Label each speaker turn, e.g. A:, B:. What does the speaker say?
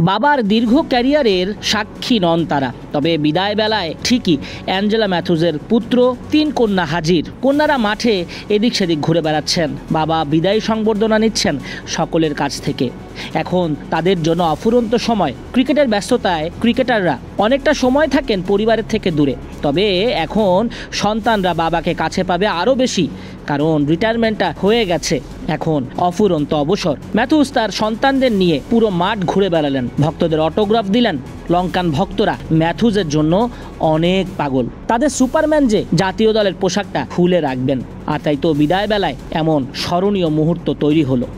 A: বাবার দীর্ঘ ক্যারিয়ারের সাক্ষী নন তারা, তবে বিদায় বেলায় ঠিকই অ্যাঞ্জেলা ম্যাথুজের পুত্র 3 কন্যা হাজির। কন্যারা মাঠে এদিক সেদিক ঘুরে বেড়াচ্ছেন, বাবা বিদায়ী সংবর্ধনা নিচ্ছেন সকলের কাছ থেকে। এখন তাদের জন্য অফুরন্ত সময়। ক্রিকেটের ব্যস্ততায় ক্রিকেটাররা অনেকটা সময় থাকেন পরিবারের থেকে দূরে, তবে এখন সন্তানরা বাবাকে কাছে পাবে আরও বেশি, কারণ রিটায়ারমেন্টটা হয়ে গেছে, এখন অফুরন্ত অবসর। ম্যাথুজ তার সন্তানদের নিয়ে পুরো মাঠ ঘুরে বেড়ালেন, ভক্তদের অটোগ্রাফ দিলেন। লঙ্কান ভক্তরা ম্যাথুজের জন্য অনেক পাগল, তাদের সুপারম্যান যে জাতীয় দলের পোশাকটা খুলে রাখবেন। আর তাই তো বিদায় বেলায় এমন স্মরণীয় মুহূর্ত তৈরি হলো।